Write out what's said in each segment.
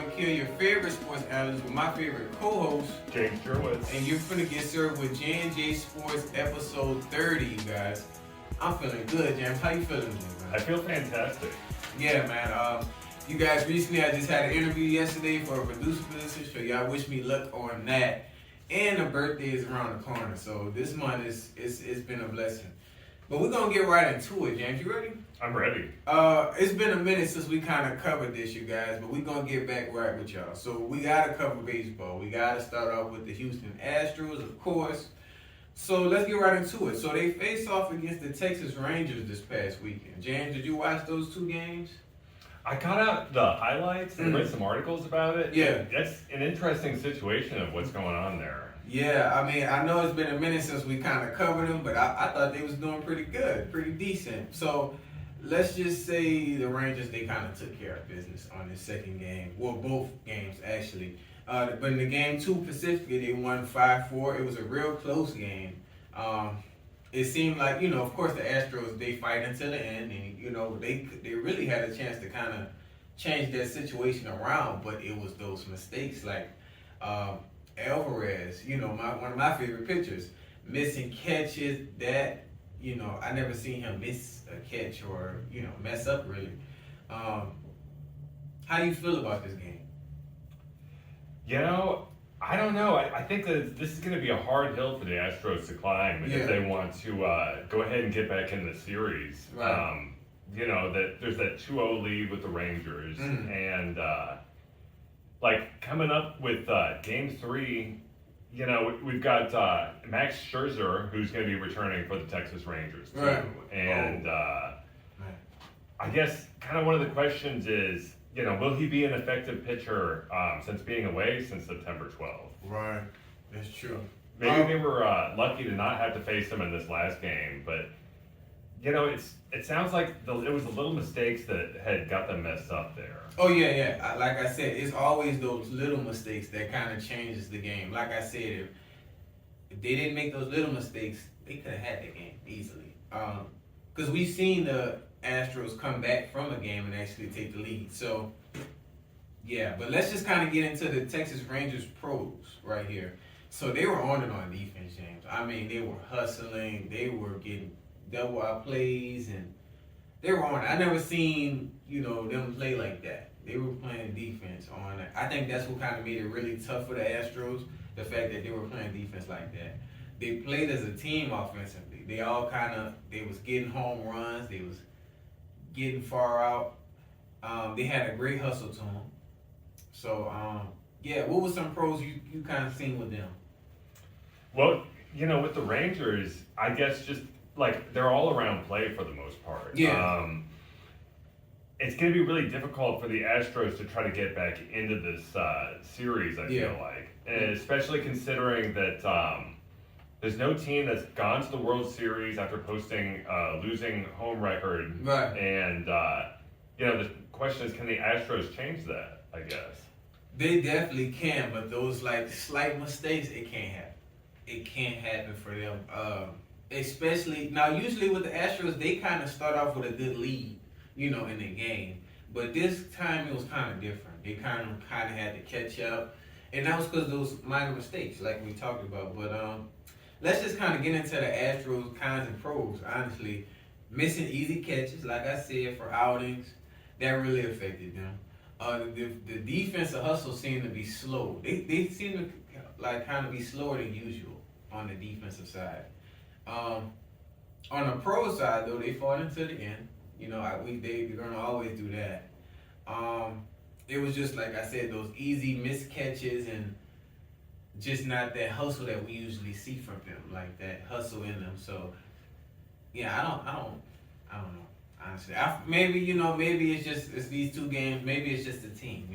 Robert Kill, your favorite sports analyst with my favorite co-host, James Jerwitz. and you're finna get served with J&J Sports episode 30, you guys. I'm feeling good, James. How you feeling today, man? I feel fantastic. Yeah, man. You guys, recently I just had an interview yesterday for a producer position, so y'all wish me luck on that. And the birthday is around the corner, so this month it's been a blessing. But we're gonna get right into it, James. You ready? I'm ready. It's been a minute since we kind of covered this, you guys, but we're going to get back right with y'all. So we got to cover baseball. We got to start off with the Houston Astros, of course. So let's get right into it. So they faced off against the Texas Rangers this past weekend. James, did you watch those two games? I got out the highlights and read some articles about it. Yeah. That's an interesting situation of what's going on there. Yeah, I mean, I know it's been a minute since we kind of covered them, but I thought they was doing pretty good, pretty decent. So let's just say the Rangers, they kind of took care of business on the second game. Well, both games, actually. But in the game 2 Pacifically, they won 5-4. It was a real close game. It seemed like, of course, the Astros, they fight until the end. And, they really had a chance to kind of change that situation around. But it was those mistakes like Alvarez, one of my favorite pitchers, missing catches that, I never seen him miss a catch or, mess up really. How do you feel about this game? I don't know. I think that this is going to be a hard hill for the Astros to climb if they want to go ahead and get back in the series. Right. That there's that 2-0 lead with the Rangers. And, coming up with Game 3, we've got Max Scherzer, who's going to be returning for the Texas Rangers, too. Right. And I guess kind of one of the questions is, will he be an effective pitcher since being away since September 12th? Right. That's true. Maybe they were lucky to not have to face him in this last game, but it sounds like it was the little mistakes that had got them messed up there. Oh, yeah. Like I said, it's always those little mistakes that kind of changes the game. Like I said, if they didn't make those little mistakes, they could have had the game easily. Because we've seen the Astros come back from a game and actually take the lead. So, yeah. But let's just kind of get into the Texas Rangers pros right here. So they were on it on defense, James. I mean, they were hustling. They were getting double out plays, and they were on it. I never seen, them play like that. They were playing defense on it. I think that's what kind of made it really tough for the Astros, the fact that they were playing defense like that. They played as a team offensively. They all they was getting home runs. They was getting far out. They had a great hustle to them. So, what were some pros you kind of seen with them? Well, with the Rangers, I guess just they're all around play for the most part. Yeah. It's going to be really difficult for the Astros to try to get back into this series, I feel like. And especially considering that there's no team that's gone to the World Series after posting losing home record. Right. And, the question is, can the Astros change that, I guess? They definitely can, but those slight mistakes, it can't happen. It can't happen for them. Especially now, usually with the Astros, they kind of start off with a good lead, in the game. But this time it was kind of different. They kind of had to catch up, and that was because of those minor mistakes, like we talked about. But let's just kind of get into the Astros cons and pros. Honestly, missing easy catches, like I said, for outings, that really affected them. The defensive hustle seemed to be slow. They seem to kind of be slower than usual on the defensive side. On the pro side, though, they fought into the end. They're gonna always do that. It was just like I said, those easy missed catches and just not that hustle that we usually see from them, like that hustle in them. So, yeah, I don't know. Honestly, maybe it's these two games. Maybe it's just the team.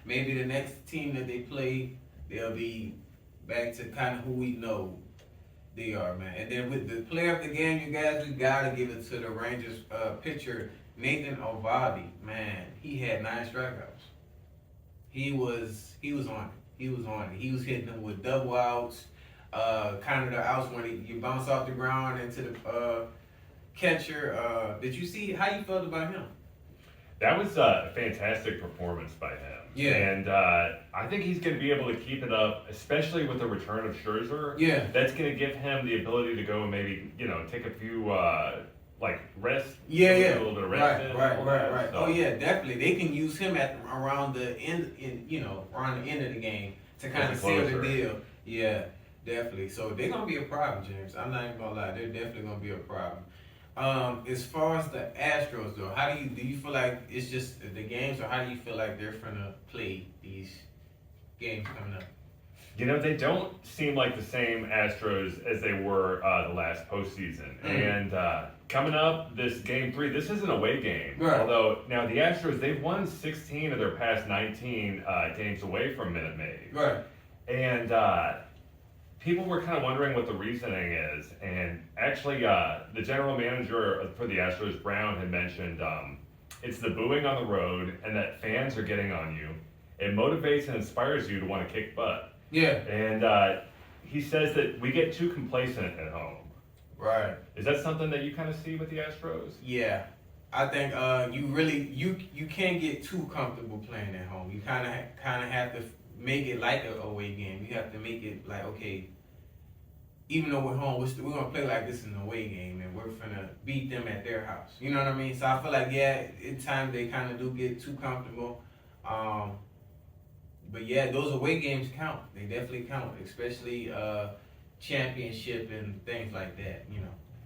Maybe the next team that they play, they'll be back to kind of who we know they are, man. And then with the player of the game, you guys, we gotta give it to the Rangers pitcher Nathan Ovaldi. Man, he had 9 strikeouts. He was on it. He was hitting them with double outs, kind of the outs when you bounce off the ground into the catcher. Did you see how you felt about him? That was a fantastic performance by him. Yeah. And I think he's going to be able to keep it up, especially with the return of Scherzer. Yeah. That's going to give him the ability to go and maybe, take a few, rest. Yeah, A yeah. little bit of rest. Right. So, Oh yeah, definitely. They can use him at around the end, around the end of the game to kind of As a seal the closer. deal. Yeah, definitely. So they're gonna be a problem, James. I'm not even gonna lie. They're definitely gonna be a problem. As far as the Astros though, how do you feel like it's just the games, or how do you feel like they're gonna play these games coming up? They don't seem like the same Astros as they were the last postseason. Mhm. And coming up, this game 3, this is an away game. Right. Although, now the Astros, they've won 16 of their past 19 games away from Minute Maid. Right. And people were kind of wondering what the reasoning is. And actually, the general manager for the Astros, Brown, had mentioned it's the booing on the road and that fans are getting on you. It motivates and inspires you to want to kick butt. Yeah. And he says that we get too complacent at home. Right. Is that something that you kind of see with the Astros? Yeah, I think you can't get too comfortable playing at home. You kind of have to make it like a away game. You have to make it like, okay, even though we're home, we're gonna play like this in an away game, and we're gonna beat them at their house. You know what I mean? So I feel like at times they kind of do get too comfortable. But yeah, those away games count. They definitely count, especially championship and things like that.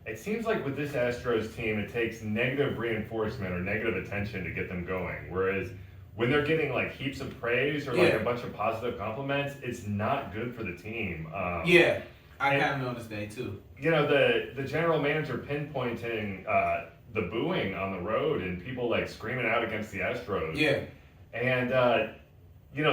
It seems like with this Astros team, it takes negative reinforcement or negative attention to get them going. Whereas when they're getting like heaps of praise or like Yeah. a bunch of positive compliments, it's not good for the team. Yeah, I kind of noticed that too. The general manager pinpointing the booing on the road and people like screaming out against the Astros. Yeah. And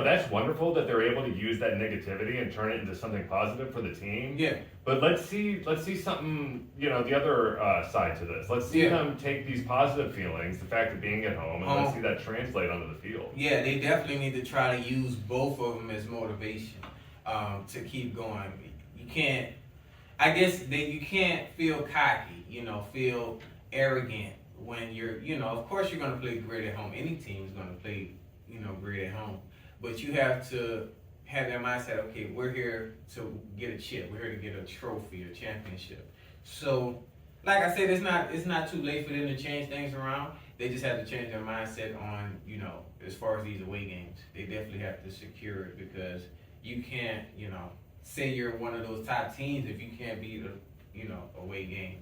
that's wonderful that they're able to use that negativity and turn it into something positive for the team. Yeah. But let's see something, the other side to this. Let's see Yeah. them take these positive feelings, the fact of being at home, and let's see that translate onto the field. Yeah, they definitely need to try to use both of them as motivation to keep going. You can't, I guess you can't feel cocky, feel arrogant when you're, of course you're going to play great at home. Any team is going to play, great at home. But you have to have that mindset, okay, we're here to get a chip. We're here to get a trophy, a championship. So, like I said, it's not too late for them to change things around. They just have to change their mindset on, as far as these away games. They definitely have to secure it, because you can't, say you're one of those top teams if you can't beat a, away game,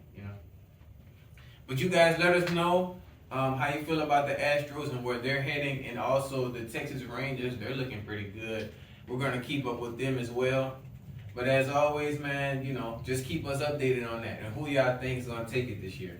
But you guys let us know how you feel about the Astros and where they're heading, and also the Texas Rangers. They're looking pretty good. We're going to keep up with them as well. But as always, man, just keep us updated on that and who y'all think is going to take it this year.